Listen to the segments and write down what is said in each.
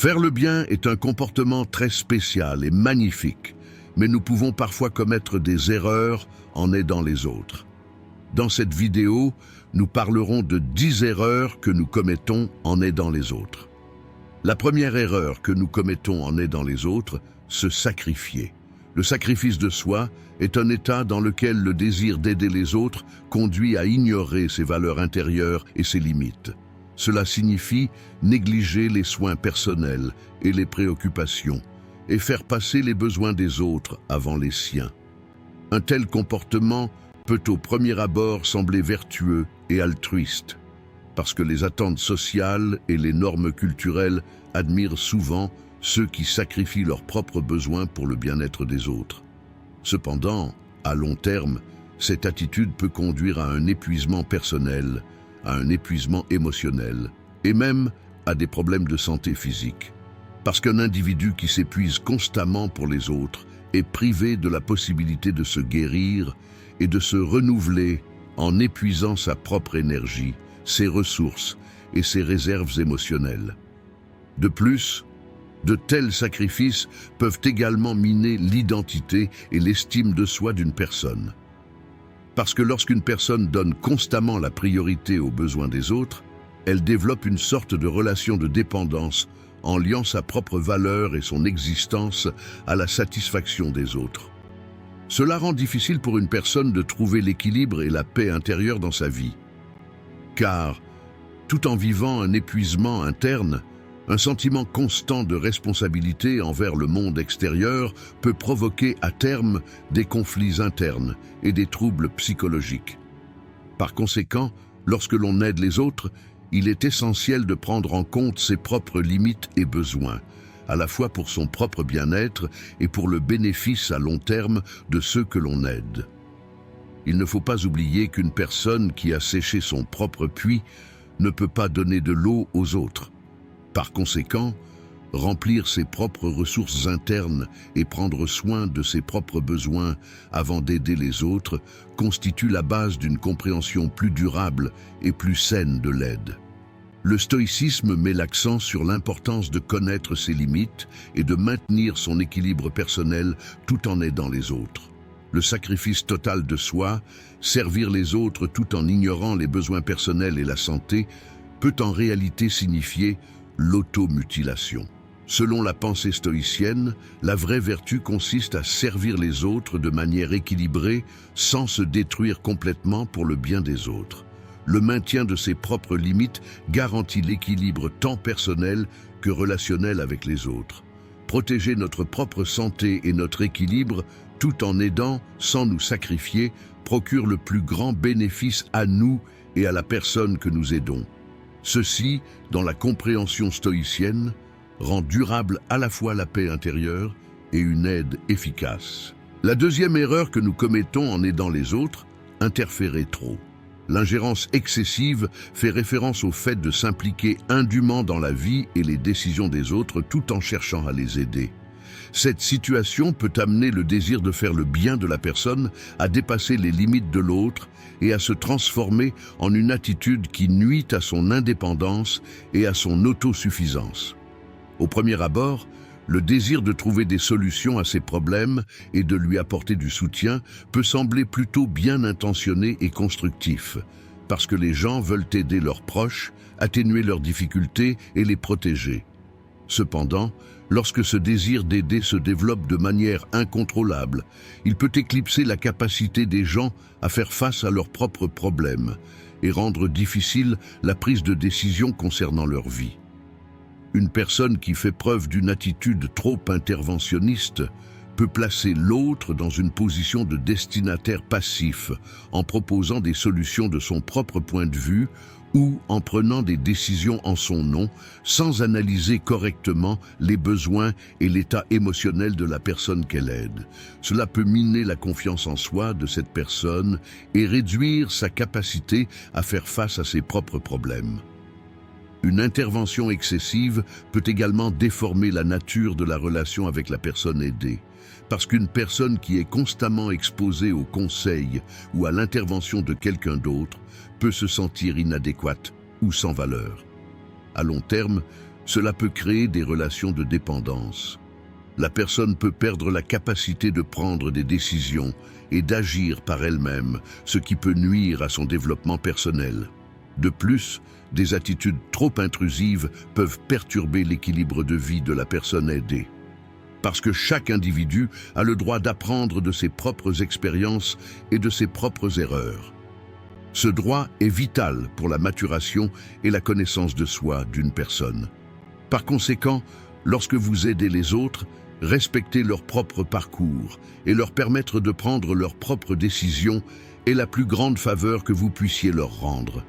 Faire le bien est un comportement très spécial et magnifique, mais nous pouvons parfois commettre des erreurs en aidant les autres. Dans cette vidéo, nous parlerons de 10 erreurs que nous commettons en aidant les autres. La première erreur que nous commettons en aidant les autres, se sacrifier. Le sacrifice de soi est un état dans lequel le désir d'aider les autres conduit à ignorer ses valeurs intérieures et ses limites. Cela signifie négliger les soins personnels et les préoccupations et faire passer les besoins des autres avant les siens. Un tel comportement peut au premier abord sembler vertueux et altruiste, parce que les attentes sociales et les normes culturelles admirent souvent ceux qui sacrifient leurs propres besoins pour le bien-être des autres. Cependant, à long terme, cette attitude peut conduire à un épuisement personnel, à un épuisement émotionnel, et même à des problèmes de santé physique. Parce qu'un individu qui s'épuise constamment pour les autres est privé de la possibilité de se guérir et de se renouveler en épuisant sa propre énergie, ses ressources et ses réserves émotionnelles. De plus, de tels sacrifices peuvent également miner l'identité et l'estime de soi d'une personne. Parce que lorsqu'une personne donne constamment la priorité aux besoins des autres, elle développe une sorte de relation de dépendance en liant sa propre valeur et son existence à la satisfaction des autres. Cela rend difficile pour une personne de trouver l'équilibre et la paix intérieure dans sa vie. Car, tout en vivant un épuisement interne, un sentiment constant de responsabilité envers le monde extérieur peut provoquer à terme des conflits internes et des troubles psychologiques. Par conséquent, lorsque l'on aide les autres, il est essentiel de prendre en compte ses propres limites et besoins, à la fois pour son propre bien-être et pour le bénéfice à long terme de ceux que l'on aide. Il ne faut pas oublier qu'une personne qui a séché son propre puits ne peut pas donner de l'eau aux autres. Par conséquent, remplir ses propres ressources internes et prendre soin de ses propres besoins avant d'aider les autres constitue la base d'une compréhension plus durable et plus saine de l'aide. Le stoïcisme met l'accent sur l'importance de connaître ses limites et de maintenir son équilibre personnel tout en aidant les autres. Le sacrifice total de soi, servir les autres tout en ignorant les besoins personnels et la santé, peut en réalité signifier l'automutilation. Selon la pensée stoïcienne, la vraie vertu consiste à servir les autres de manière équilibrée sans se détruire complètement pour le bien des autres. Le maintien de ses propres limites garantit l'équilibre tant personnel que relationnel avec les autres. Protéger notre propre santé et notre équilibre tout en aidant sans nous sacrifier procure le plus grand bénéfice à nous et à la personne que nous aidons. Ceci, dans la compréhension stoïcienne, rend durable à la fois la paix intérieure et une aide efficace. La deuxième erreur que nous commettons en aidant les autres, interférer trop. L'ingérence excessive fait référence au fait de s'impliquer indûment dans la vie et les décisions des autres tout en cherchant à les aider. Cette situation peut amener le désir de faire le bien de la personne à dépasser les limites de l'autre et à se transformer en une attitude qui nuit à son indépendance et à son autosuffisance. Au premier abord, le désir de trouver des solutions à ses problèmes et de lui apporter du soutien peut sembler plutôt bien intentionné et constructif, parce que les gens veulent aider leurs proches, atténuer leurs difficultés et les protéger. Cependant, lorsque ce désir d'aider se développe de manière incontrôlable, il peut éclipser la capacité des gens à faire face à leurs propres problèmes et rendre difficile la prise de décision concernant leur vie. Une personne qui fait preuve d'une attitude trop interventionniste peut placer l'autre dans une position de destinataire passif en proposant des solutions de son propre point de vue ou en prenant des décisions en son nom sans analyser correctement les besoins et l'état émotionnel de la personne qu'elle aide. Cela peut miner la confiance en soi de cette personne et réduire sa capacité à faire face à ses propres problèmes. Une intervention excessive peut également déformer la nature de la relation avec la personne aidée, parce qu'une personne qui est constamment exposée aux conseils ou à l'intervention de quelqu'un d'autre peut se sentir inadéquate ou sans valeur. À long terme, Cela peut créer des relations de dépendance. La personne peut perdre la capacité de prendre des décisions et d'agir par elle-même, ce qui peut nuire à son développement personnel. De plus, des attitudes trop intrusives peuvent perturber l'équilibre de vie de la personne aidée. Parce que chaque individu a le droit d'apprendre de ses propres expériences et de ses propres erreurs. Ce droit est vital pour la maturation et la connaissance de soi d'une personne. Par conséquent, lorsque vous aidez les autres, respecter leur propre parcours et leur permettre de prendre leurs propres décisions est la plus grande faveur que vous puissiez leur rendre.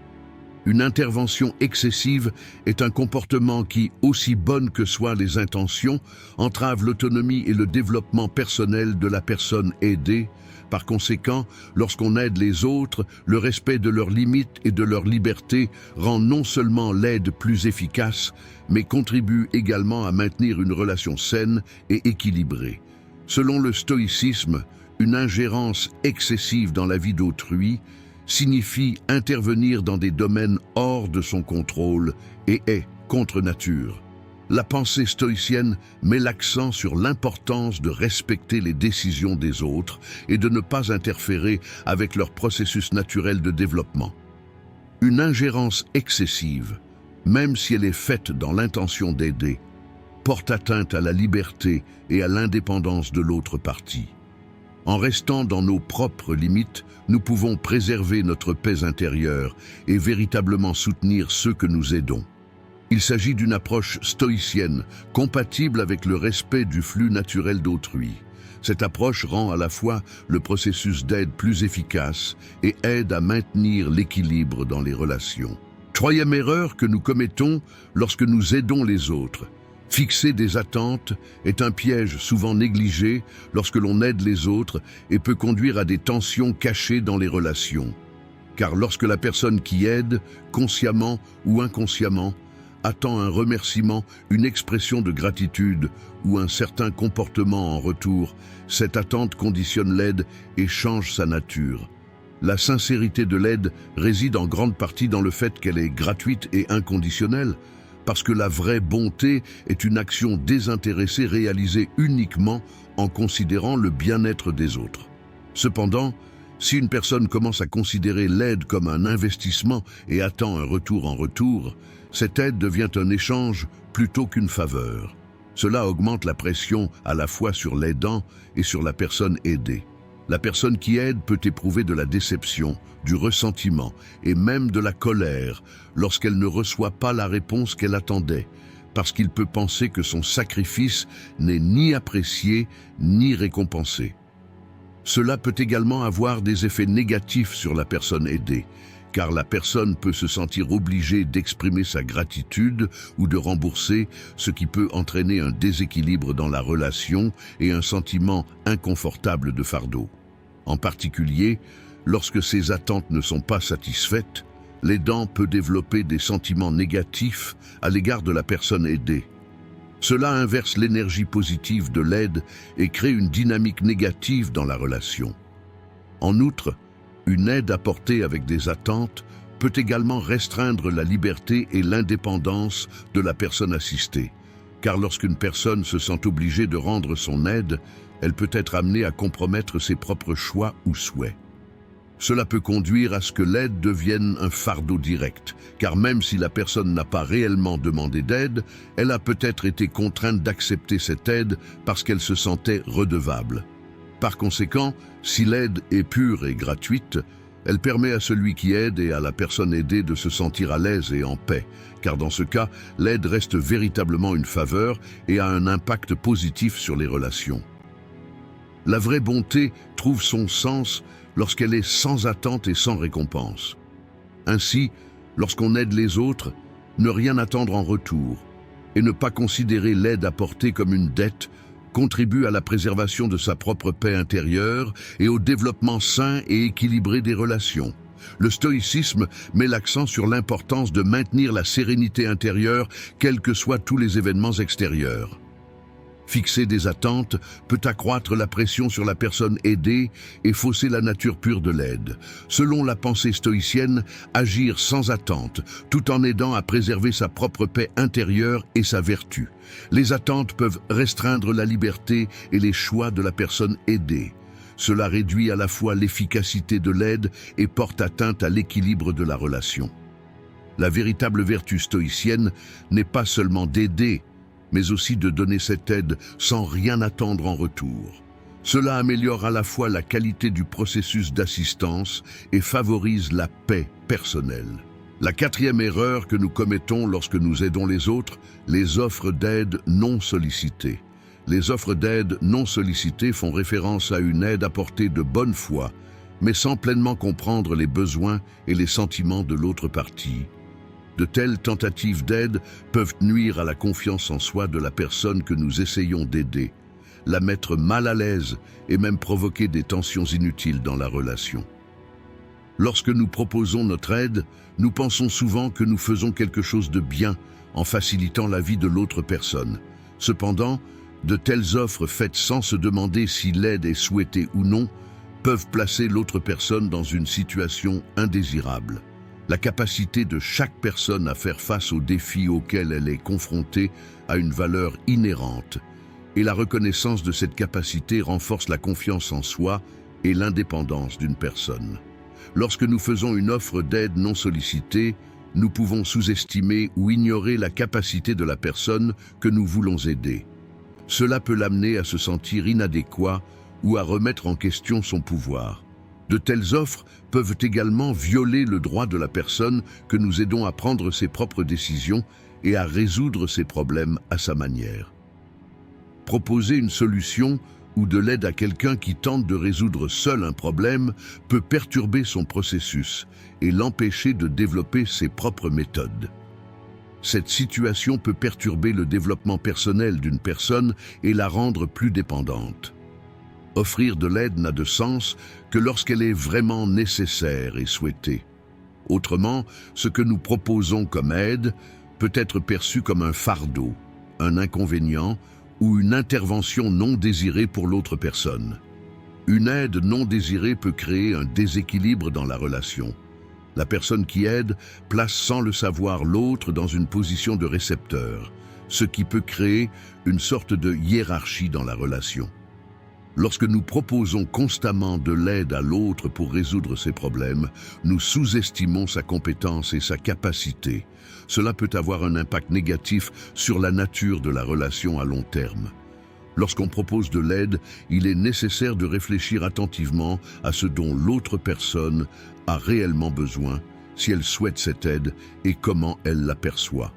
Une intervention excessive est un comportement qui, aussi bonne que soient les intentions, entrave l'autonomie et le développement personnel de la personne aidée. Par conséquent, lorsqu'on aide les autres, le respect de leurs limites et de leur liberté rend non seulement l'aide plus efficace, mais contribue également à maintenir une relation saine et équilibrée. Selon le stoïcisme, une ingérence excessive dans la vie d'autrui signifie intervenir dans des domaines hors de son contrôle et est contre nature. La pensée stoïcienne met l'accent sur l'importance de respecter les décisions des autres et de ne pas interférer avec leur processus naturel de développement. Une ingérence excessive, même si elle est faite dans l'intention d'aider, porte atteinte à la liberté et à l'indépendance de l'autre partie. En restant dans nos propres limites, nous pouvons préserver notre paix intérieure et véritablement soutenir ceux que nous aidons. Il s'agit d'une approche stoïcienne, compatible avec le respect du flux naturel d'autrui. Cette approche rend à la fois le processus d'aide plus efficace et aide à maintenir l'équilibre dans les relations. Troisième erreur que nous commettons lorsque nous aidons les autres. Fixer des attentes est un piège souvent négligé lorsque l'on aide les autres et peut conduire à des tensions cachées dans les relations. Car lorsque la personne qui aide, consciemment ou inconsciemment, attend un remerciement, une expression de gratitude ou un certain comportement en retour, cette attente conditionne l'aide et change sa nature. La sincérité de l'aide réside en grande partie dans le fait qu'elle est gratuite et inconditionnelle, parce que la vraie bonté est une action désintéressée réalisée uniquement en considérant le bien-être des autres. Cependant, si une personne commence à considérer l'aide comme un investissement et attend un retour en retour, cette aide devient un échange plutôt qu'une faveur. Cela augmente la pression à la fois sur l'aidant et sur la personne aidée. La personne qui aide peut éprouver de la déception, du ressentiment et même de la colère lorsqu'elle ne reçoit pas la réponse qu'elle attendait, parce qu'il peut penser que son sacrifice n'est ni apprécié ni récompensé. Cela peut également avoir des effets négatifs sur la personne aidée, car la personne peut se sentir obligée d'exprimer sa gratitude ou de rembourser, ce qui peut entraîner un déséquilibre dans la relation et un sentiment inconfortable de fardeau. En particulier, lorsque ces attentes ne sont pas satisfaites, l'aidant peut développer des sentiments négatifs à l'égard de la personne aidée. Cela inverse l'énergie positive de l'aide et crée une dynamique négative dans la relation. En outre, une aide apportée avec des attentes peut également restreindre la liberté et l'indépendance de la personne assistée, car lorsqu'une personne se sent obligée de rendre son aide, elle peut être amenée à compromettre ses propres choix ou souhaits. Cela peut conduire à ce que l'aide devienne un fardeau direct, car même si la personne n'a pas réellement demandé d'aide, elle a peut-être été contrainte d'accepter cette aide parce qu'elle se sentait redevable. Par conséquent, si l'aide est pure et gratuite, elle permet à celui qui aide et à la personne aidée de se sentir à l'aise et en paix, car dans ce cas, l'aide reste véritablement une faveur et a un impact positif sur les relations. La vraie bonté trouve son sens lorsqu'elle est sans attente et sans récompense. Ainsi, lorsqu'on aide les autres, ne rien attendre en retour et ne pas considérer l'aide apportée comme une dette contribue à la préservation de sa propre paix intérieure et au développement sain et équilibré des relations. Le stoïcisme met l'accent sur l'importance de maintenir la sérénité intérieure, quels que soient tous les événements extérieurs. Fixer des attentes peut accroître la pression sur la personne aidée et fausser la nature pure de l'aide. Selon la pensée stoïcienne, agir sans attente, tout en aidant à préserver sa propre paix intérieure et sa vertu. Les attentes peuvent restreindre la liberté et les choix de la personne aidée. Cela réduit à la fois l'efficacité de l'aide et porte atteinte à l'équilibre de la relation. La véritable vertu stoïcienne n'est pas seulement d'aider, mais aussi de donner cette aide sans rien attendre en retour. Cela améliore à la fois la qualité du processus d'assistance et favorise la paix personnelle. La quatrième erreur que nous commettons lorsque nous aidons les autres, les offres d'aide non sollicitées. Les offres d'aide non sollicitées font référence à une aide apportée de bonne foi, mais sans pleinement comprendre les besoins et les sentiments de l'autre partie. De telles tentatives d'aide peuvent nuire à la confiance en soi de la personne que nous essayons d'aider, la mettre mal à l'aise et même provoquer des tensions inutiles dans la relation. Lorsque nous proposons notre aide, nous pensons souvent que nous faisons quelque chose de bien en facilitant la vie de l'autre personne. Cependant, de telles offres faites sans se demander si l'aide est souhaitée ou non peuvent placer l'autre personne dans une situation indésirable. La capacité de chaque personne à faire face aux défis auxquels elle est confrontée a une valeur inhérente, et la reconnaissance de cette capacité renforce la confiance en soi et l'indépendance d'une personne. Lorsque nous faisons une offre d'aide non sollicitée, nous pouvons sous-estimer ou ignorer la capacité de la personne que nous voulons aider. Cela peut l'amener à se sentir inadéquat ou à remettre en question son pouvoir. De telles offres peuvent également violer le droit de la personne que nous aidons à prendre ses propres décisions et à résoudre ses problèmes à sa manière. Proposer une solution ou de l'aide à quelqu'un qui tente de résoudre seul un problème peut perturber son processus et l'empêcher de développer ses propres méthodes. Cette situation peut perturber le développement personnel d'une personne et la rendre plus dépendante. Offrir de l'aide n'a de sens que lorsqu'elle est vraiment nécessaire et souhaitée. Autrement, ce que nous proposons comme aide peut être perçu comme un fardeau, un inconvénient ou une intervention non désirée pour l'autre personne. Une aide non désirée peut créer un déséquilibre dans la relation. La personne qui aide place sans le savoir l'autre dans une position de récepteur, ce qui peut créer une sorte de hiérarchie dans la relation. Lorsque nous proposons constamment de l'aide à l'autre pour résoudre ses problèmes, nous sous-estimons sa compétence et sa capacité. Cela peut avoir un impact négatif sur la nature de la relation à long terme. Lorsqu'on propose de l'aide, il est nécessaire de réfléchir attentivement à ce dont l'autre personne a réellement besoin, si elle souhaite cette aide et comment elle la perçoit.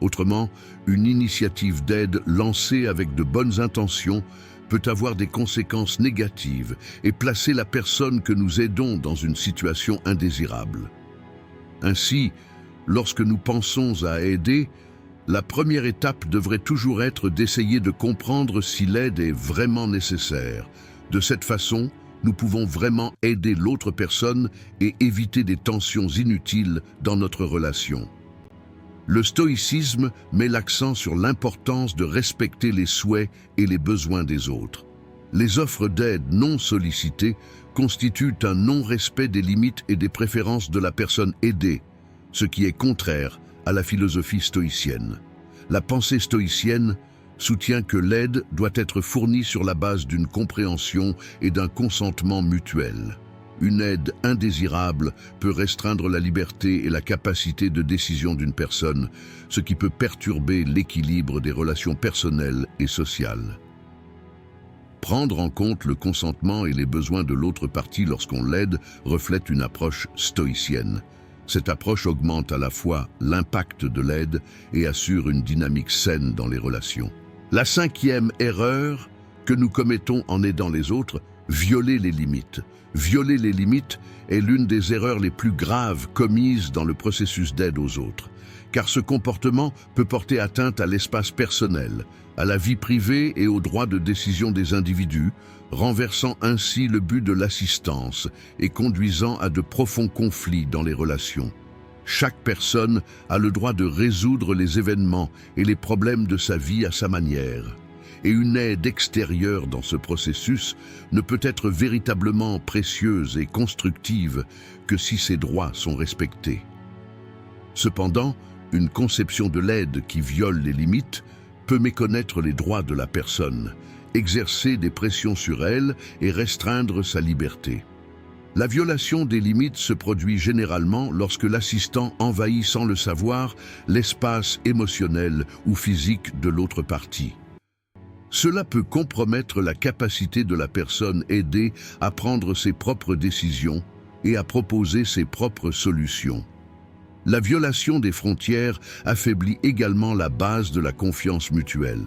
Autrement, une initiative d'aide lancée avec de bonnes intentions peut avoir des conséquences négatives et placer la personne que nous aidons dans une situation indésirable. Ainsi, lorsque nous pensons à aider, la première étape devrait toujours être d'essayer de comprendre si l'aide est vraiment nécessaire. De cette façon, nous pouvons vraiment aider l'autre personne et éviter des tensions inutiles dans notre relation. Le stoïcisme met l'accent sur l'importance de respecter les souhaits et les besoins des autres. Les offres d'aide non sollicitées constituent un non-respect des limites et des préférences de la personne aidée, ce qui est contraire à la philosophie stoïcienne. La pensée stoïcienne soutient que l'aide doit être fournie sur la base d'une compréhension et d'un consentement mutuel. Une aide indésirable peut restreindre la liberté et la capacité de décision d'une personne, ce qui peut perturber l'équilibre des relations personnelles et sociales. Prendre en compte le consentement et les besoins de l'autre partie lorsqu'on l'aide reflète une approche stoïcienne. Cette approche augmente à la fois l'impact de l'aide et assure une dynamique saine dans les relations. La cinquième erreur que nous commettons en aidant les autres, violer les limites. Violer les limites est l'une des erreurs les plus graves commises dans le processus d'aide aux autres, car ce comportement peut porter atteinte à l'espace personnel, à la vie privée et aux droits de décision des individus, renversant ainsi le but de l'assistance et conduisant à de profonds conflits dans les relations. Chaque personne a le droit de résoudre les événements et les problèmes de sa vie à sa manière. et une aide extérieure dans ce processus ne peut être véritablement précieuse et constructive que si ses droits sont respectés. Cependant, une conception de l'aide qui viole les limites peut méconnaître les droits de la personne, exercer des pressions sur elle et restreindre sa liberté. La violation des limites se produit généralement lorsque l'assistant envahit sans le savoir l'espace émotionnel ou physique de l'autre partie. Cela peut compromettre la capacité de la personne aidée à prendre ses propres décisions et à proposer ses propres solutions. La violation des frontières affaiblit également la base de la confiance mutuelle,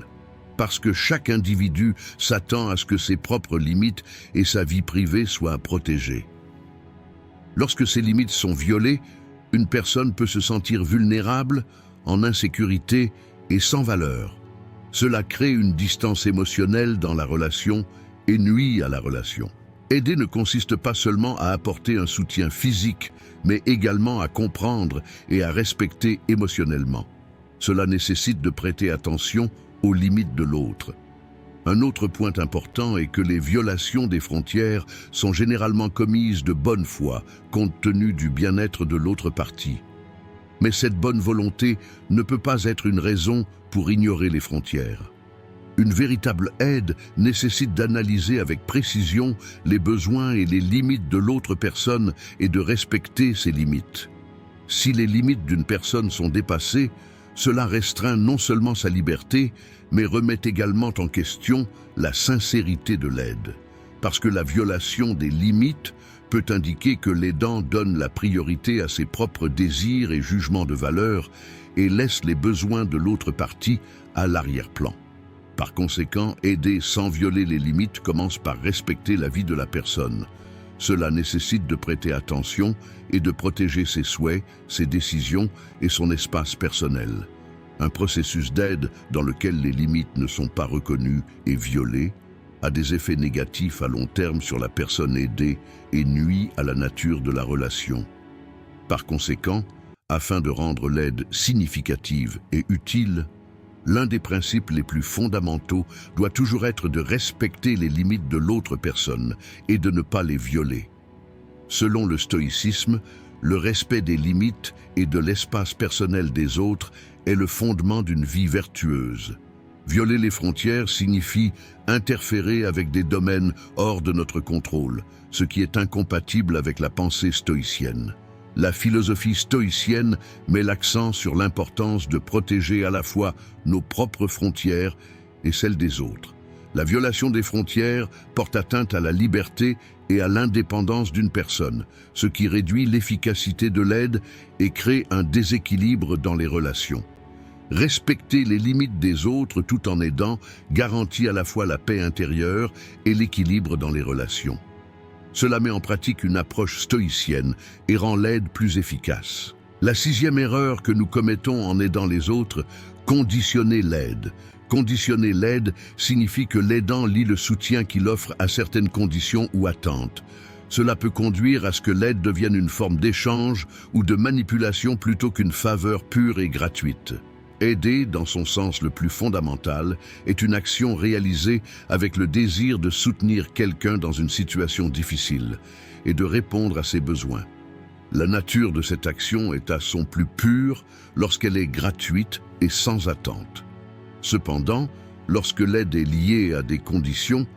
parce que chaque individu s'attend à ce que ses propres limites et sa vie privée soient protégées. Lorsque ces limites sont violées, une personne peut se sentir vulnérable, en insécurité et sans valeur. Cela crée une distance émotionnelle dans la relation et nuit à la relation. Aider ne consiste pas seulement à apporter un soutien physique, mais également à comprendre et à respecter émotionnellement. Cela nécessite de prêter attention aux limites de l'autre. Un autre point important est que les violations des frontières sont généralement commises de bonne foi, compte tenu du bien-être de l'autre partie. Mais cette bonne volonté ne peut pas être une raison pour ignorer les frontières. Une véritable aide nécessite d'analyser avec précision les besoins et les limites de l'autre personne et de respecter ces limites. Si les limites d'une personne sont dépassées, cela restreint non seulement sa liberté, mais remet également en question la sincérité de l'aide. Parce que la violation des limites peut indiquer que l'aidant donne la priorité à ses propres désirs et jugements de valeur et laisse les besoins de l'autre partie à l'arrière-plan. Par conséquent, aider sans violer les limites commence par respecter la vie de la personne. Cela nécessite de prêter attention et de protéger ses souhaits, ses décisions et son espace personnel. Un processus d'aide dans lequel les limites ne sont pas reconnues et violées a des effets négatifs à long terme sur la personne aidée et nuit à la nature de la relation. Par conséquent, afin de rendre l'aide significative et utile, l'un des principes les plus fondamentaux doit toujours être de respecter les limites de l'autre personne et de ne pas les violer. Selon le stoïcisme, le respect des limites et de l'espace personnel des autres est le fondement d'une vie vertueuse. Violer les frontières signifie interférer avec des domaines hors de notre contrôle, ce qui est incompatible avec la pensée stoïcienne. La philosophie stoïcienne met l'accent sur l'importance de protéger à la fois nos propres frontières et celles des autres. La violation des frontières porte atteinte à la liberté et à l'indépendance d'une personne, ce qui réduit l'efficacité de l'aide et crée un déséquilibre dans les relations. Respecter les limites des autres tout en aidant garantit à la fois la paix intérieure et l'équilibre dans les relations. Cela met en pratique une approche stoïcienne et rend l'aide plus efficace. La sixième erreur que nous commettons en aidant les autres, conditionner l'aide. Conditionner l'aide signifie que l'aidant lie le soutien qu'il offre à certaines conditions ou attentes. Cela peut conduire à ce que l'aide devienne une forme d'échange ou de manipulation plutôt qu'une faveur pure et gratuite. Aider, dans son sens le plus fondamental, est une action réalisée avec le désir de soutenir quelqu'un dans une situation difficile et de répondre à ses besoins. La nature de cette action est à son plus pur lorsqu'elle est gratuite et sans attente. Cependant, lorsque l'aide est liée à des conditions,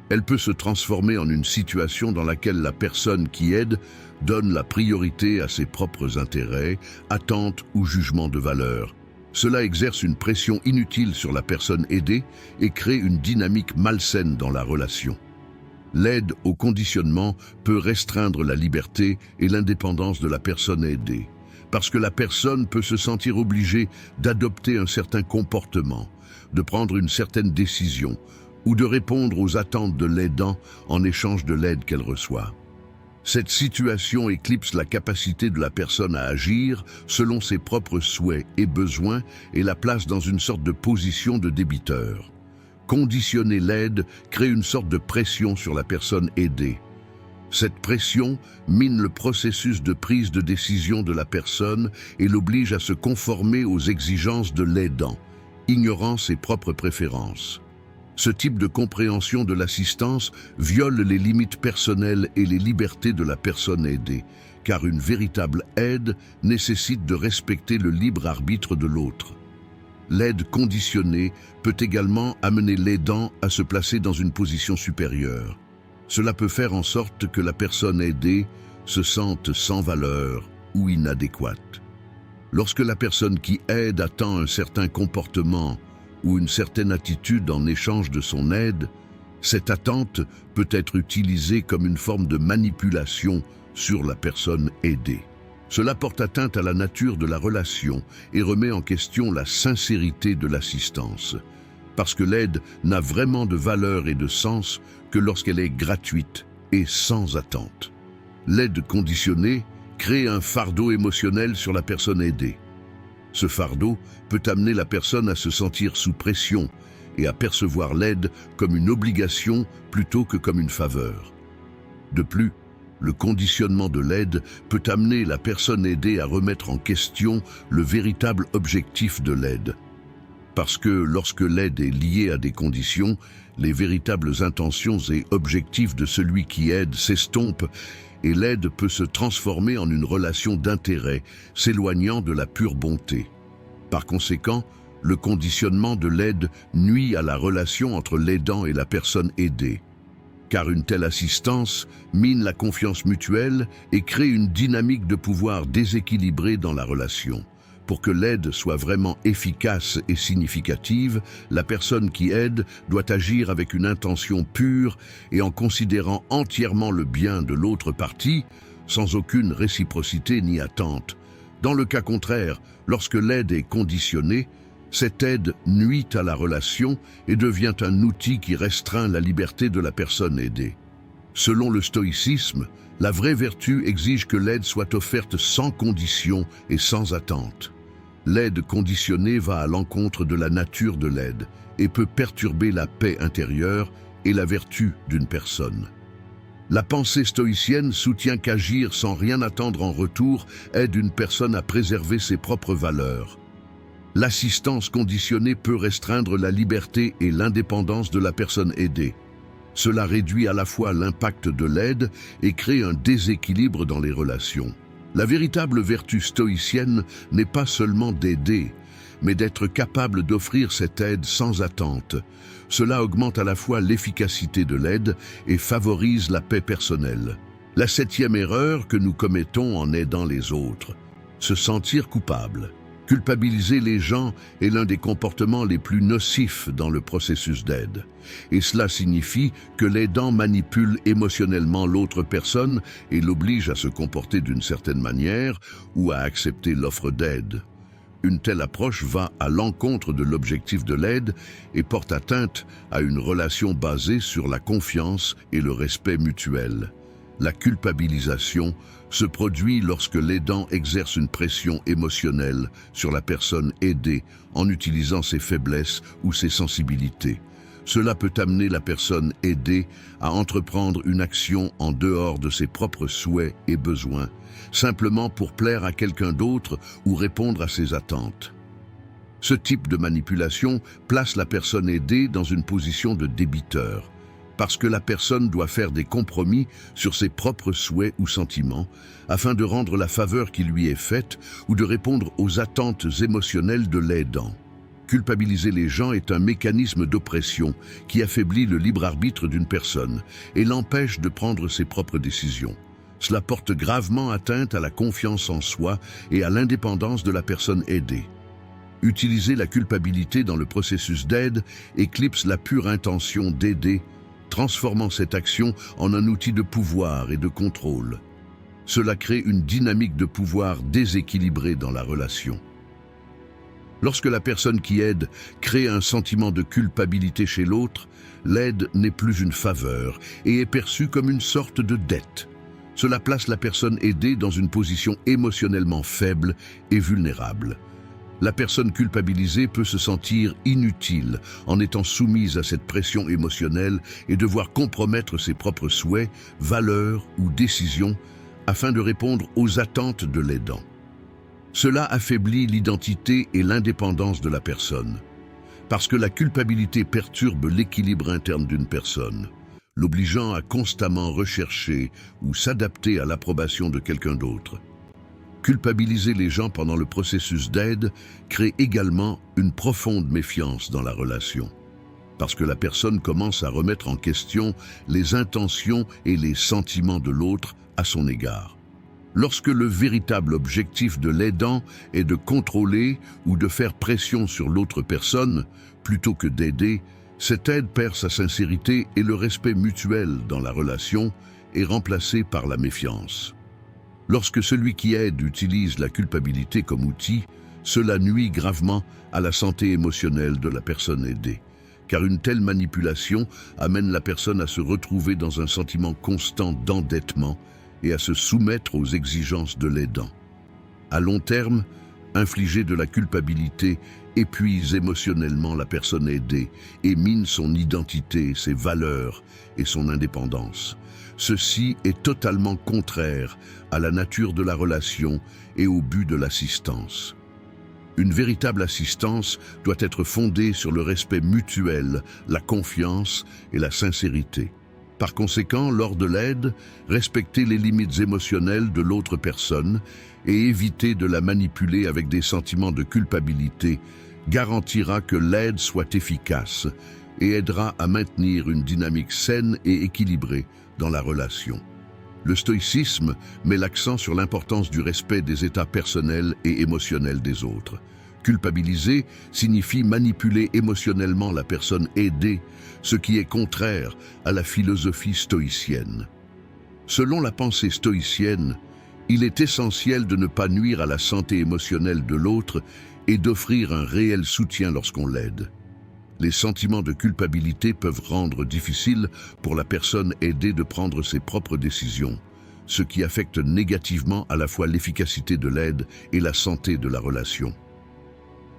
elle peut se transformer en une situation dans laquelle la personne qui aide donne la priorité à ses propres intérêts, attentes ou jugements de valeur. Cela exerce une pression inutile sur la personne aidée et crée une dynamique malsaine dans la relation. L'aide au conditionnement peut restreindre la liberté et l'indépendance de la personne aidée, parce que la personne peut se sentir obligée d'adopter un certain comportement, de prendre une certaine décision ou de répondre aux attentes de l'aidant en échange de l'aide qu'elle reçoit. Cette situation éclipse la capacité de la personne à agir selon ses propres souhaits et besoins et la place dans une sorte de position de débiteur. Conditionner l'aide crée une sorte de pression sur la personne aidée. Cette pression mine le processus de prise de décision de la personne et l'oblige à se conformer aux exigences de l'aidant, ignorant ses propres préférences. Ce type de compréhension de l'assistance viole les limites personnelles et les libertés de la personne aidée, car une véritable aide nécessite de respecter le libre arbitre de l'autre. L'aide conditionnée peut également amener l'aidant à se placer dans une position supérieure. Cela peut faire en sorte que la personne aidée se sente sans valeur ou inadéquate. Lorsque la personne qui aide attend un certain comportement ou une certaine attitude en échange de son aide, cette attente peut être utilisée comme une forme de manipulation sur la personne aidée. Cela porte atteinte à la nature de la relation et remet en question la sincérité de l'assistance, parce que l'aide n'a vraiment de valeur et de sens que lorsqu'elle est gratuite et sans attente. L'aide conditionnée crée un fardeau émotionnel sur la personne aidée. Ce fardeau peut amener la personne à se sentir sous pression et à percevoir l'aide comme une obligation plutôt que comme une faveur. De plus, le conditionnement de l'aide peut amener la personne aidée à remettre en question le véritable objectif de l'aide. Parce que lorsque l'aide est liée à des conditions, les véritables intentions et objectifs de celui qui aide s'estompent et l'aide peut se transformer en une relation d'intérêt, s'éloignant de la pure bonté. Par conséquent, le conditionnement de l'aide nuit à la relation entre l'aidant et la personne aidée. Car une telle assistance mine la confiance mutuelle et crée une dynamique de pouvoir déséquilibrée dans la relation. Pour que l'aide soit vraiment efficace et significative, la personne qui aide doit agir avec une intention pure et en considérant entièrement le bien de l'autre partie, sans aucune réciprocité ni attente. Dans le cas contraire, lorsque l'aide est conditionnée, cette aide nuit à la relation et devient un outil qui restreint la liberté de la personne aidée. Selon le stoïcisme, la vraie vertu exige que l'aide soit offerte sans condition et sans attente. L'aide conditionnée va à l'encontre de la nature de l'aide et peut perturber la paix intérieure et la vertu d'une personne. La pensée stoïcienne soutient qu'agir sans rien attendre en retour aide une personne à préserver ses propres valeurs. L'assistance conditionnée peut restreindre la liberté et l'indépendance de la personne aidée. Cela réduit à la fois l'impact de l'aide et crée un déséquilibre dans les relations. La véritable vertu stoïcienne n'est pas seulement d'aider, mais d'être capable d'offrir cette aide sans attente. Cela augmente à la fois l'efficacité de l'aide et favorise la paix personnelle. La 7e erreur que nous commettons en aidant les autres, se sentir coupable. Culpabiliser les gens est l'un des comportements les plus nocifs dans le processus d'aide. Et cela signifie que l'aidant manipule émotionnellement l'autre personne et l'oblige à se comporter d'une certaine manière ou à accepter l'offre d'aide. Une telle approche va à l'encontre de l'objectif de l'aide et porte atteinte à une relation basée sur la confiance et le respect mutuel. La culpabilisation se produit lorsque l'aidant exerce une pression émotionnelle sur la personne aidée en utilisant ses faiblesses ou ses sensibilités. Cela peut amener la personne aidée à entreprendre une action en dehors de ses propres souhaits et besoins, simplement pour plaire à quelqu'un d'autre ou répondre à ses attentes. Ce type de manipulation place la personne aidée dans une position de débiteur, parce que la personne doit faire des compromis sur ses propres souhaits ou sentiments afin de rendre la faveur qui lui est faite ou de répondre aux attentes émotionnelles de l'aidant. Culpabiliser les gens est un mécanisme d'oppression qui affaiblit le libre arbitre d'une personne et l'empêche de prendre ses propres décisions. Cela porte gravement atteinte à la confiance en soi et à l'indépendance de la personne aidée. Utiliser la culpabilité dans le processus d'aide éclipse la pure intention d'aider, transformant cette action en un outil de pouvoir et de contrôle. Cela crée une dynamique de pouvoir déséquilibrée dans la relation. Lorsque la personne qui aide crée un sentiment de culpabilité chez l'autre, l'aide n'est plus une faveur et est perçue comme une sorte de dette. Cela place la personne aidée dans une position émotionnellement faible et vulnérable. La personne culpabilisée peut se sentir inutile en étant soumise à cette pression émotionnelle et devoir compromettre ses propres souhaits, valeurs ou décisions afin de répondre aux attentes de l'aidant. Cela affaiblit l'identité et l'indépendance de la personne. Parce que la culpabilité perturbe l'équilibre interne d'une personne, l'obligeant à constamment rechercher ou s'adapter à l'approbation de quelqu'un d'autre. Culpabiliser les gens pendant le processus d'aide crée également une profonde méfiance dans la relation, parce que la personne commence à remettre en question les intentions et les sentiments de l'autre à son égard. Lorsque le véritable objectif de l'aidant est de contrôler ou de faire pression sur l'autre personne, plutôt que d'aider, cette aide perd sa sincérité et le respect mutuel dans la relation est remplacé par la méfiance. Lorsque celui qui aide utilise la culpabilité comme outil, cela nuit gravement à la santé émotionnelle de la personne aidée, car une telle manipulation amène la personne à se retrouver dans un sentiment constant d'endettement et à se soumettre aux exigences de l'aidant. À long terme, infliger de la culpabilité épuise émotionnellement la personne aidée et mine son identité, ses valeurs et son indépendance. Ceci est totalement contraire à la nature de la relation et au but de l'assistance. Une véritable assistance doit être fondée sur le respect mutuel, la confiance et la sincérité. Par conséquent, lors de l'aide, respecter les limites émotionnelles de l'autre personne et éviter de la manipuler avec des sentiments de culpabilité garantira que l'aide soit efficace et aidera à maintenir une dynamique saine et équilibrée dans la relation. Le stoïcisme met l'accent sur l'importance du respect des états personnels et émotionnels des autres. Culpabiliser signifie manipuler émotionnellement la personne aidée, ce qui est contraire à la philosophie stoïcienne. Selon la pensée stoïcienne, il est essentiel de ne pas nuire à la santé émotionnelle de l'autre et d'offrir un réel soutien lorsqu'on l'aide. Les sentiments de culpabilité peuvent rendre difficile pour la personne aidée de prendre ses propres décisions, ce qui affecte négativement à la fois l'efficacité de l'aide et la santé de la relation.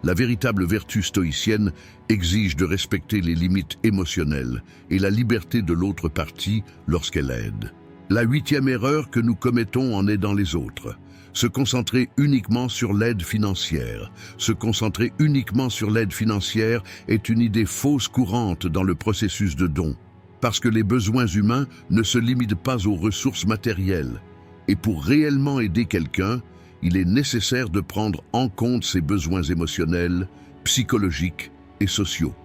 La véritable vertu stoïcienne exige de respecter les limites émotionnelles et la liberté de l'autre partie lorsqu'elle aide. La 8e erreur que nous commettons en aidant les autres: se concentrer uniquement sur l'aide financière. Se concentrer uniquement sur l'aide financière est une idée fausse courante dans le processus de don, parce que les besoins humains ne se limitent pas aux ressources matérielles. Et pour réellement aider quelqu'un, il est nécessaire de prendre en compte ses besoins émotionnels, psychologiques et sociaux.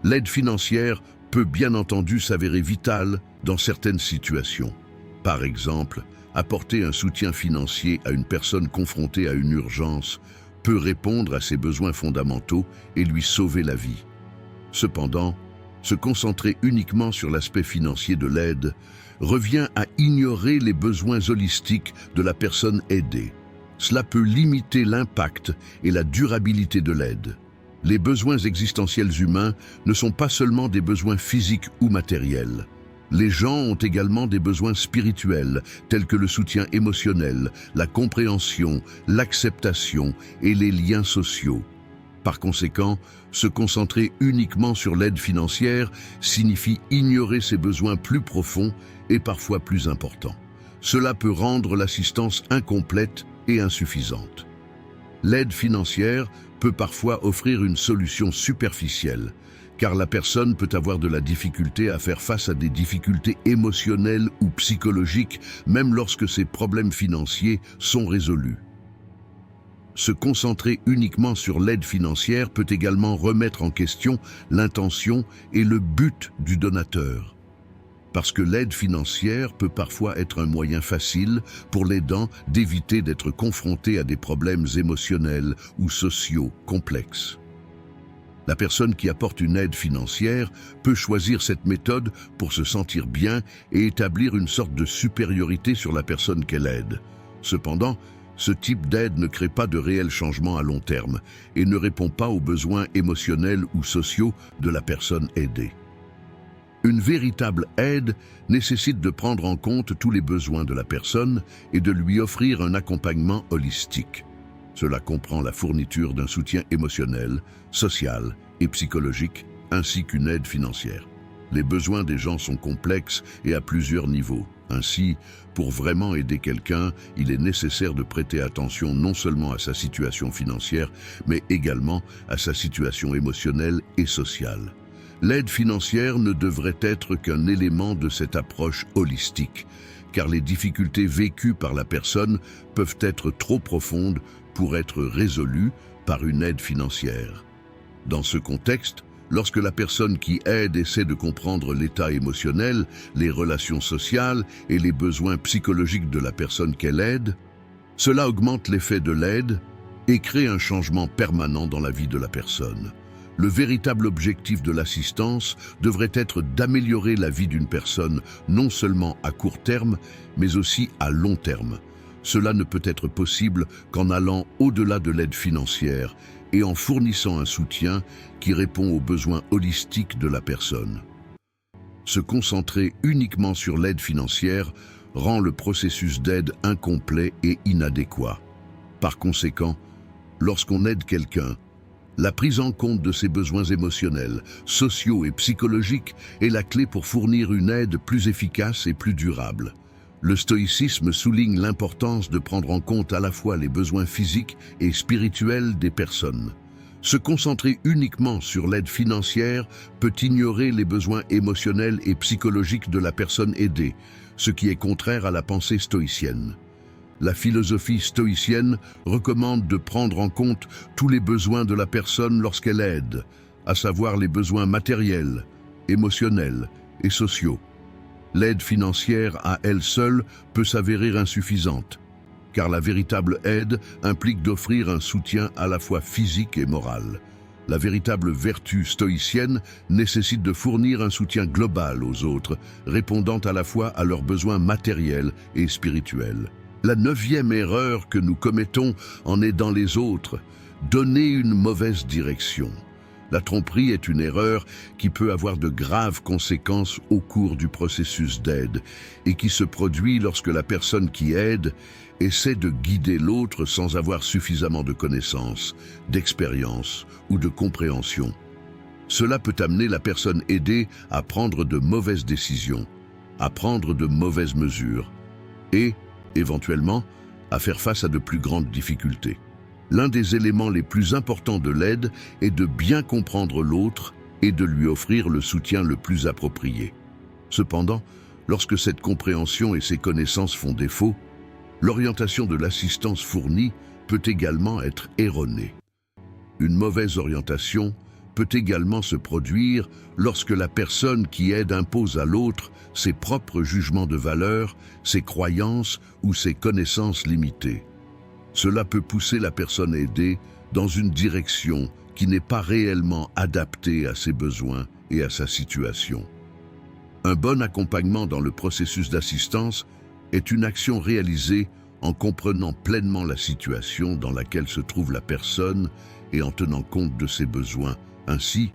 L'aide financière peut bien entendu s'avérer vitale dans certaines situations. Par exemple, apporter un soutien financier à une personne confrontée à une urgence peut répondre à ses besoins fondamentaux et lui sauver la vie. Cependant, se concentrer uniquement sur l'aspect financier de l'aide revient à ignorer les besoins holistiques de la personne aidée. Cela peut limiter l'impact et la durabilité de l'aide. Les besoins existentiels humains ne sont pas seulement des besoins physiques ou matériels. Les gens ont également des besoins spirituels, tels que le soutien émotionnel, la compréhension, l'acceptation et les liens sociaux. Par conséquent, se concentrer uniquement sur l'aide financière signifie ignorer ces besoins plus profonds et parfois plus importants. Cela peut rendre l'assistance incomplète et insuffisante. L'aide financière peut parfois offrir une solution superficielle, car la personne peut avoir de la difficulté à faire face à des difficultés émotionnelles ou psychologiques, même lorsque ses problèmes financiers sont résolus. Se concentrer uniquement sur l'aide financière peut également remettre en question l'intention et le but du donateur. Parce que l'aide financière peut parfois être un moyen facile pour l'aidant d'éviter d'être confronté à des problèmes émotionnels ou sociaux complexes. La personne qui apporte une aide financière peut choisir cette méthode pour se sentir bien et établir une sorte de supériorité sur la personne qu'elle aide. Cependant, ce type d'aide ne crée pas de réel changement à long terme et ne répond pas aux besoins émotionnels ou sociaux de la personne aidée. Une véritable aide nécessite de prendre en compte tous les besoins de la personne et de lui offrir un accompagnement holistique. Cela comprend la fourniture d'un soutien émotionnel, social et psychologique, ainsi qu'une aide financière. Les besoins des gens sont complexes et à plusieurs niveaux. Ainsi, pour vraiment aider quelqu'un, il est nécessaire de prêter attention non seulement à sa situation financière, mais également à sa situation émotionnelle et sociale. L'aide financière ne devrait être qu'un élément de cette approche holistique, car les difficultés vécues par la personne peuvent être trop profondes pour être résolues par une aide financière. Dans ce contexte, lorsque la personne qui aide essaie de comprendre l'état émotionnel, les relations sociales et les besoins psychologiques de la personne qu'elle aide, cela augmente l'effet de l'aide et crée un changement permanent dans la vie de la personne. Le véritable objectif de l'assistance devrait être d'améliorer la vie d'une personne, non seulement à court terme, mais aussi à long terme. Cela ne peut être possible qu'en allant au-delà de l'aide financière et en fournissant un soutien qui répond aux besoins holistiques de la personne. Se concentrer uniquement sur l'aide financière rend le processus d'aide incomplet et inadéquat. Par conséquent, lorsqu'on aide quelqu'un, la prise en compte de ses besoins émotionnels, sociaux et psychologiques est la clé pour fournir une aide plus efficace et plus durable. Le stoïcisme souligne l'importance de prendre en compte à la fois les besoins physiques et spirituels des personnes. Se concentrer uniquement sur l'aide financière peut ignorer les besoins émotionnels et psychologiques de la personne aidée, ce qui est contraire à la pensée stoïcienne. La philosophie stoïcienne recommande de prendre en compte tous les besoins de la personne lorsqu'elle aide, à savoir les besoins matériels, émotionnels et sociaux. L'aide financière à elle seule peut s'avérer insuffisante, car la véritable aide implique d'offrir un soutien à la fois physique et moral. La véritable vertu stoïcienne nécessite de fournir un soutien global aux autres, répondant à la fois à leurs besoins matériels et spirituels. La 9e erreur que nous commettons en aidant les autres, donner une mauvaise direction. La tromperie est une erreur qui peut avoir de graves conséquences au cours du processus d'aide et qui se produit lorsque la personne qui aide essaie de guider l'autre sans avoir suffisamment de connaissances, d'expérience ou de compréhension. Cela peut amener la personne aidée à prendre de mauvaises décisions, à prendre de mauvaises mesures et, éventuellement, à faire face à de plus grandes difficultés. L'un des éléments les plus importants de l'aide est de bien comprendre l'autre et de lui offrir le soutien le plus approprié. Cependant, lorsque cette compréhension et ces connaissances font défaut, l'orientation de l'assistance fournie peut également être erronée. Une mauvaise orientation peut également se produire lorsque la personne qui aide impose à l'autre ses propres jugements de valeur, ses croyances ou ses connaissances limitées. Cela peut pousser la personne aidée dans une direction qui n'est pas réellement adaptée à ses besoins et à sa situation. Un bon accompagnement dans le processus d'assistance est une action réalisée en comprenant pleinement la situation dans laquelle se trouve la personne et en tenant compte de ses besoins. Ainsi,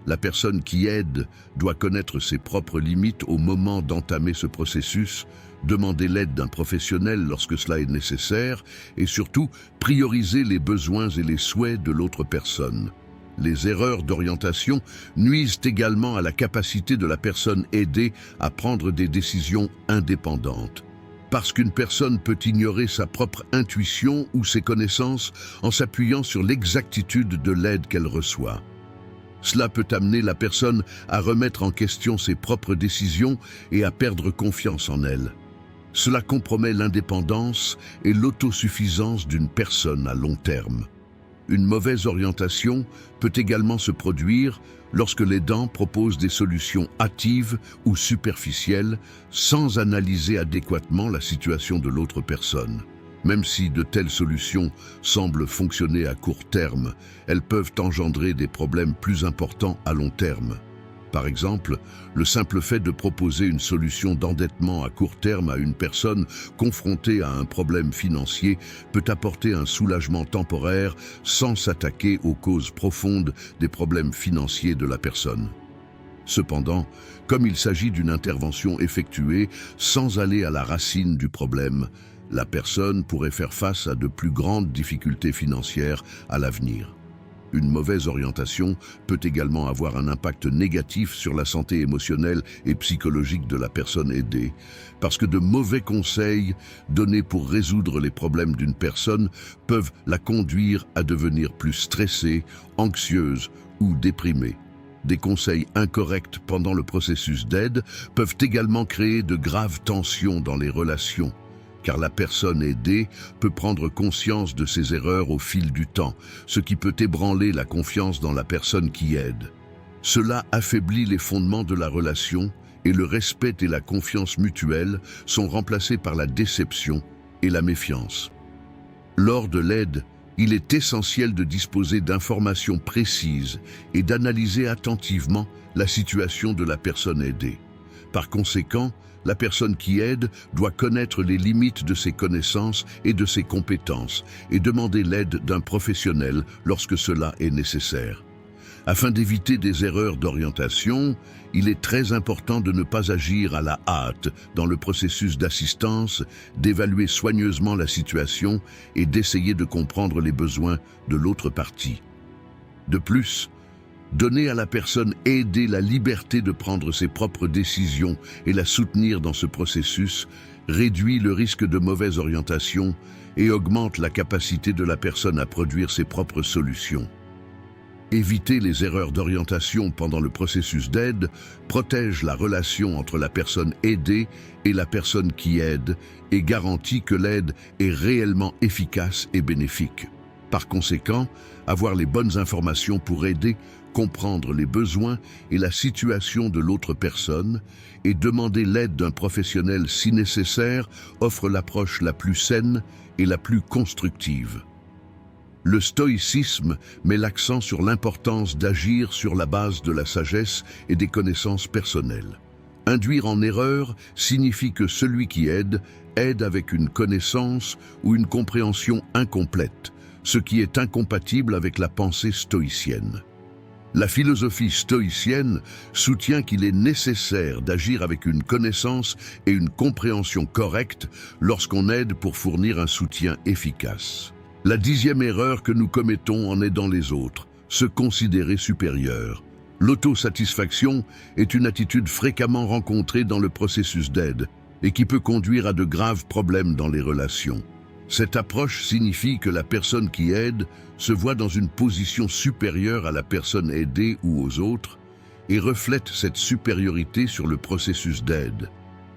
la personne qui aide doit connaître ses propres limites au moment d'entamer ce processus, demander l'aide d'un professionnel lorsque cela est nécessaire et surtout prioriser les besoins et les souhaits de l'autre personne. Les erreurs d'orientation nuisent également à la capacité de la personne aidée à prendre des décisions indépendantes. Parce qu'une personne peut ignorer sa propre intuition ou ses connaissances en s'appuyant sur l'exactitude de l'aide qu'elle reçoit. Cela peut amener la personne à remettre en question ses propres décisions et à perdre confiance en elle. Cela compromet l'indépendance et l'autosuffisance d'une personne à long terme. Une mauvaise orientation peut également se produire lorsque l'aidant propose des solutions hâtives ou superficielles sans analyser adéquatement la situation de l'autre personne. Même si de telles solutions semblent fonctionner à court terme, elles peuvent engendrer des problèmes plus importants à long terme. Par exemple, le simple fait de proposer une solution d'endettement à court terme à une personne confrontée à un problème financier peut apporter un soulagement temporaire sans s'attaquer aux causes profondes des problèmes financiers de la personne. Cependant, comme il s'agit d'une intervention effectuée sans aller à la racine du problème, la personne pourrait faire face à de plus grandes difficultés financières à l'avenir. Une mauvaise orientation peut également avoir un impact négatif sur la santé émotionnelle et psychologique de la personne aidée, parce que de mauvais conseils donnés pour résoudre les problèmes d'une personne peuvent la conduire à devenir plus stressée, anxieuse ou déprimée. Des conseils incorrects pendant le processus d'aide peuvent également créer de graves tensions dans les relations, car la personne aidée peut prendre conscience de ses erreurs au fil du temps, ce qui peut ébranler la confiance dans la personne qui aide. Cela affaiblit les fondements de la relation et le respect et la confiance mutuelle sont remplacés par la déception et la méfiance. Lors de l'aide, il est essentiel de disposer d'informations précises et d'analyser attentivement la situation de la personne aidée. Par conséquent, la personne qui aide doit connaître les limites de ses connaissances et de ses compétences et demander l'aide d'un professionnel lorsque cela est nécessaire. Afin d'éviter des erreurs d'orientation, il est très important de ne pas agir à la hâte dans le processus d'assistance, d'évaluer soigneusement la situation et d'essayer de comprendre les besoins de l'autre partie. De plus, donner à la personne aidée la liberté de prendre ses propres décisions et la soutenir dans ce processus réduit le risque de mauvaise orientation et augmente la capacité de la personne à produire ses propres solutions. Éviter les erreurs d'orientation pendant le processus d'aide protège la relation entre la personne aidée et la personne qui aide et garantit que l'aide est réellement efficace et bénéfique. Par conséquent, avoir les bonnes informations pour aider, comprendre les besoins et la situation de l'autre personne et demander l'aide d'un professionnel si nécessaire offre l'approche la plus saine et la plus constructive. Le stoïcisme met l'accent sur l'importance d'agir sur la base de la sagesse et des connaissances personnelles. Induire en erreur signifie que celui qui aide avec une connaissance ou une compréhension incomplète, ce qui est incompatible avec la pensée stoïcienne. La philosophie stoïcienne soutient qu'il est nécessaire d'agir avec une connaissance et une compréhension correctes lorsqu'on aide pour fournir un soutien efficace. La 10e erreur que nous commettons en aidant les autres, se considérer supérieur. L'autosatisfaction est une attitude fréquemment rencontrée dans le processus d'aide et qui peut conduire à de graves problèmes dans les relations. Cette approche signifie que la personne qui aide se voit dans une position supérieure à la personne aidée ou aux autres et reflète cette supériorité sur le processus d'aide,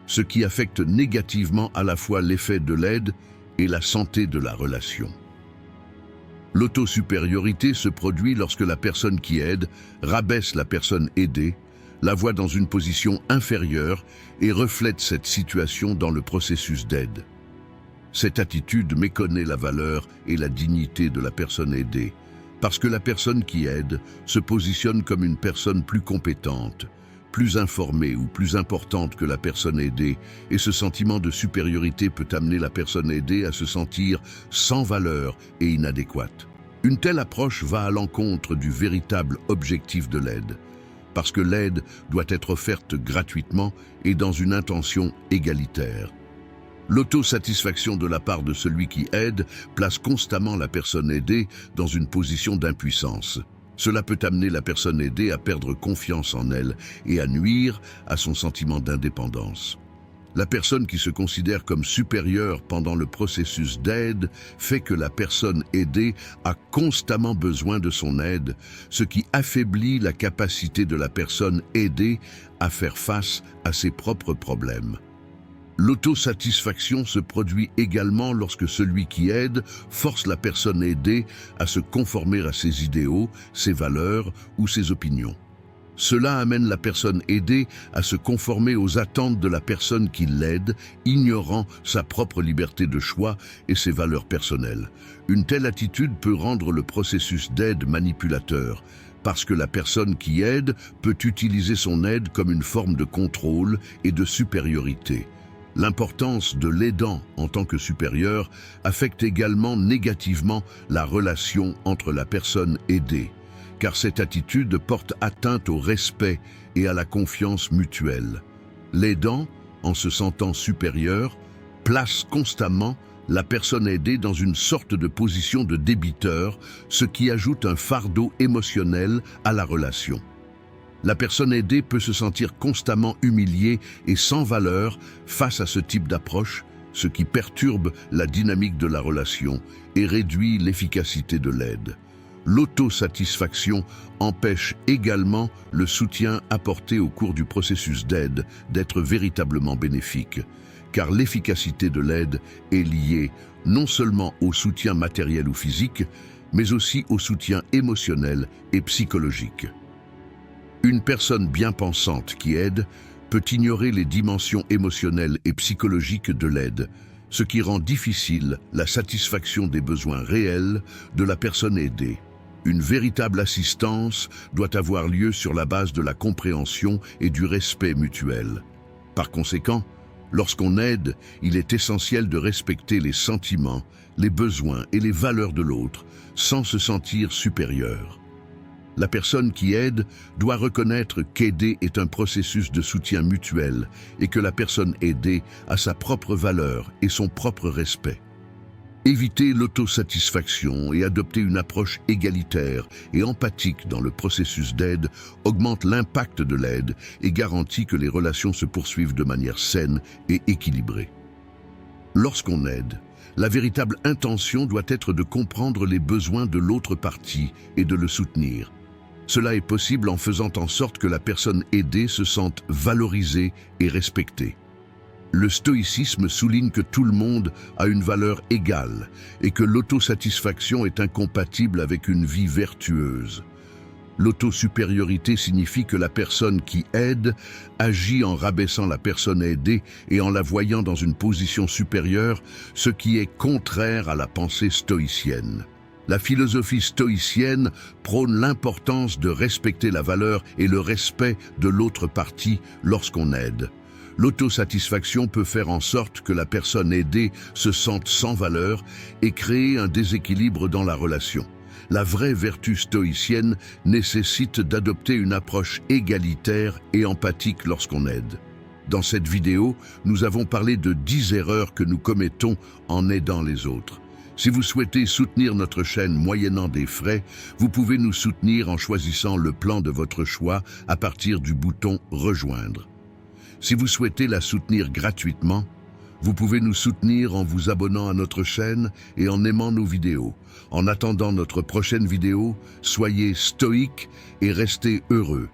ce qui affecte négativement à la fois l'effet de l'aide et la santé de la relation. L'autosupériorité se produit lorsque la personne qui aide rabaisse la personne aidée, la voit dans une position inférieure et reflète cette situation dans le processus d'aide. Cette attitude méconnaît la valeur et la dignité de la personne aidée, parce que la personne qui aide se positionne comme une personne plus compétente, plus informée ou plus importante que la personne aidée, et ce sentiment de supériorité peut amener la personne aidée à se sentir sans valeur et inadéquate. Une telle approche va à l'encontre du véritable objectif de l'aide, parce que l'aide doit être offerte gratuitement et dans une intention égalitaire. L'autosatisfaction de la part de celui qui aide place constamment la personne aidée dans une position d'impuissance. Cela peut amener la personne aidée à perdre confiance en elle et à nuire à son sentiment d'indépendance. La personne qui se considère comme supérieure pendant le processus d'aide fait que la personne aidée a constamment besoin de son aide, ce qui affaiblit la capacité de la personne aidée à faire face à ses propres problèmes. L'autosatisfaction se produit également lorsque celui qui aide force la personne aidée à se conformer à ses idéaux, ses valeurs ou ses opinions. Cela amène la personne aidée à se conformer aux attentes de la personne qui l'aide, ignorant sa propre liberté de choix et ses valeurs personnelles. Une telle attitude peut rendre le processus d'aide manipulateur, parce que la personne qui aide peut utiliser son aide comme une forme de contrôle et de supériorité. L'importance de l'aidant en tant que supérieur affecte également négativement la relation entre la personne aidée, car cette attitude porte atteinte au respect et à la confiance mutuelle. L'aidant, en se sentant supérieur, place constamment la personne aidée dans une sorte de position de débiteur, ce qui ajoute un fardeau émotionnel à la relation. La personne aidée peut se sentir constamment humiliée et sans valeur face à ce type d'approche, ce qui perturbe la dynamique de la relation et réduit l'efficacité de l'aide. L'autosatisfaction empêche également le soutien apporté au cours du processus d'aide d'être véritablement bénéfique, car l'efficacité de l'aide est liée non seulement au soutien matériel ou physique, mais aussi au soutien émotionnel et psychologique. Une personne bien pensante qui aide peut ignorer les dimensions émotionnelles et psychologiques de l'aide, ce qui rend difficile la satisfaction des besoins réels de la personne aidée. Une véritable assistance doit avoir lieu sur la base de la compréhension et du respect mutuel. Par conséquent, lorsqu'on aide, il est essentiel de respecter les sentiments, les besoins et les valeurs de l'autre, sans se sentir supérieur. La personne qui aide doit reconnaître qu'aider est un processus de soutien mutuel et que la personne aidée a sa propre valeur et son propre respect. Éviter l'autosatisfaction et adopter une approche égalitaire et empathique dans le processus d'aide augmente l'impact de l'aide et garantit que les relations se poursuivent de manière saine et équilibrée. Lorsqu'on aide, la véritable intention doit être de comprendre les besoins de l'autre partie et de le soutenir. Cela est possible en faisant en sorte que la personne aidée se sente valorisée et respectée. Le stoïcisme souligne que tout le monde a une valeur égale et que l'autosatisfaction est incompatible avec une vie vertueuse. L'autosupériorité signifie que la personne qui aide agit en rabaissant la personne aidée et en la voyant dans une position supérieure, ce qui est contraire à la pensée stoïcienne. La philosophie stoïcienne prône l'importance de respecter la valeur et le respect de l'autre partie lorsqu'on aide. L'autosatisfaction peut faire en sorte que la personne aidée se sente sans valeur et créer un déséquilibre dans la relation. La vraie vertu stoïcienne nécessite d'adopter une approche égalitaire et empathique lorsqu'on aide. Dans cette vidéo, nous avons parlé de 10 erreurs que nous commettons en aidant les autres. Si vous souhaitez soutenir notre chaîne moyennant des frais, vous pouvez nous soutenir en choisissant le plan de votre choix à partir du bouton « Rejoindre ». Si vous souhaitez la soutenir gratuitement, vous pouvez nous soutenir en vous abonnant à notre chaîne et en aimant nos vidéos. En attendant notre prochaine vidéo, soyez stoïques et restez heureux.